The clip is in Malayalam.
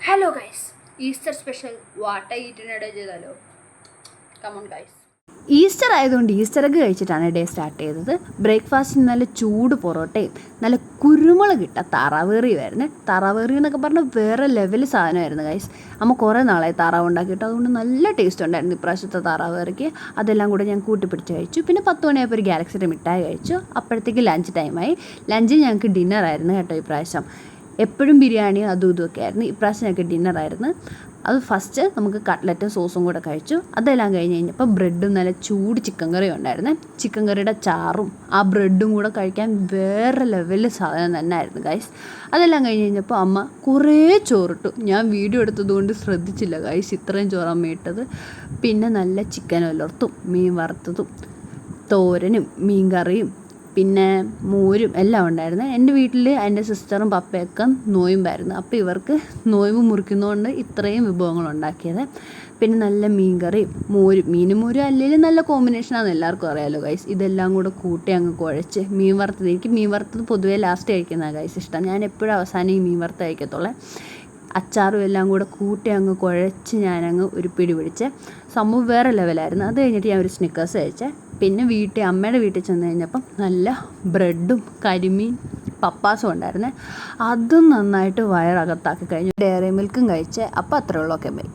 ഹലോ ഗൈസ്, ഈസ്റ്റർ സ്പെഷ്യൽ വാട്ട ഈറ്റിനിടെ ചെയ്താലോ? Come on guys. ഈസ്റ്റർ ആയതുകൊണ്ട് ഈസ്റ്റർ എഗ്ഗ് കഴിച്ചിട്ടാണ് ഡേ സ്റ്റാർട്ട് ചെയ്തത്. ബ്രേക്ക്ഫാസ്റ്റിന് നല്ല ചൂട് പൊറോട്ടയും നല്ല കുരുമുളക് ഇട്ട താറാവേറിയുമായിരുന്നു. താറാവേറി എന്നൊക്കെ പറഞ്ഞാൽ വേറെ ലെവൽ സാധനമായിരുന്നു ഗൈസ്. അമ്മ കുറേ നാളായി താറാവ് ഉണ്ടാക്കിയിട്ട്, അതുകൊണ്ട് നല്ല ടേസ്റ്റ് ഉണ്ടായിരുന്നു ഇപ്രാവശ്യത്തെ താറാവേറിക്ക്. അതെല്ലാം കൂടെ ഞാൻ കൂട്ടിപ്പിടിച്ച് കഴിച്ചു. പിന്നെ 10 മണിയായപ്പോൾ ഒരു ഗാലക്സിയുടെ മിഠായി കഴിച്ചു. അപ്പോഴത്തേക്ക് ലഞ്ച് ടൈമായി. ലഞ്ചിന് ഞങ്ങൾക്ക് ഡിന്നറായിരുന്നു കേട്ടോ ഇപ്രാവശ്യം. എപ്പോഴും ബിരിയാണിയും അതും ഇതുമൊക്കെ ആയിരുന്നു. ഇപ്രാവശ്യം ഞങ്ങൾക്ക് ഡിന്നറായിരുന്നു. അത് ഫസ്റ്റ് നമുക്ക് കട്ട്ലറ്റും സോസും കൂടെ കഴിച്ചു. അതെല്ലാം കഴിഞ്ഞ് കഴിഞ്ഞപ്പോൾ ബ്രെഡും നല്ല ചൂട് ചിക്കൻ കറിയും ഉണ്ടായിരുന്നു. ചിക്കൻ കറിയുടെ ചാറും ആ ബ്രെഡും കൂടെ കഴിക്കാൻ വേറെ ലെവലിൽ സാധനം തന്നെ ആയിരുന്നു ഗൈസ്. അതെല്ലാം കഴിഞ്ഞ് കഴിഞ്ഞപ്പോൾ അമ്മ കുറേ ചോറിട്ടു. ഞാൻ വീഡിയോ എടുത്തതുകൊണ്ട് ശ്രദ്ധിച്ചില്ല ഗൈസ്, ഇത്രയും ചോറ് അമ്മ ഇട്ടത്. പിന്നെ നല്ല ചിക്കൻ ഉലർത്തും, മീൻ വറുത്തതും, തോരനും മീൻ കറിയും പിന്നെ മോരും എല്ലാം ഉണ്ടായിരുന്നു. എൻ്റെ വീട്ടിൽ എൻ്റെ സിസ്റ്ററും പപ്പയൊക്കെ നോയമ്പായിരുന്നു. അപ്പോൾ ഇവർക്ക് നോയമ്പ് മുറിക്കുന്നതുകൊണ്ട് ഇത്രയും വിഭവങ്ങൾ ഉണ്ടാക്കിയത്. പിന്നെ നല്ല മീൻ കറിയും മോരും, മീനും മോരും അല്ലെങ്കിൽ നല്ല കോമ്പിനേഷനാണെന്ന് എല്ലാവർക്കും അറിയാമല്ലോ ഗൈസ്. ഇതെല്ലാം കൂടെ കൂട്ടി അങ്ങ് കുഴച്ച് മീൻ വറുത്തത്, എനിക്ക് മീൻ വറുത്തത് പൊതുവേ ലാസ്റ്റ് കഴിക്കുന്നതാണ് ഗൈസ് ഇഷ്ടം. ഞാൻ എപ്പോഴും അവസാനം ഈ മീൻ വറുത്ത് കഴിക്കത്തുള്ളേ. അച്ചാറും എല്ലാം കൂടെ കൂട്ടി അങ്ങ് കുഴച്ച് ഞാനങ്ങ് ഒരു പിടി പിടിച്ച് സംഭവം വേറെ ലെവലായിരുന്നു. അത് കഴിഞ്ഞിട്ട് ഞാൻ ഒരു സ്നിക്കേഴ്സ് കഴിച്ചേ. പിന്നെ അമ്മയുടെ വീട്ടിൽ ചെന്ന് കഴിഞ്ഞപ്പം നല്ല ബ്രെഡും കരിമീൻ പപ്പാസും ഉണ്ടായിരുന്നേ. അതും നന്നായിട്ട് വയറകത്താക്കി കഴിഞ്ഞു. ഡയറി മിൽക്കും കഴിച്ചേ. അപ്പോൾ അത്രേ ഉള്ളൂ. Okay bye.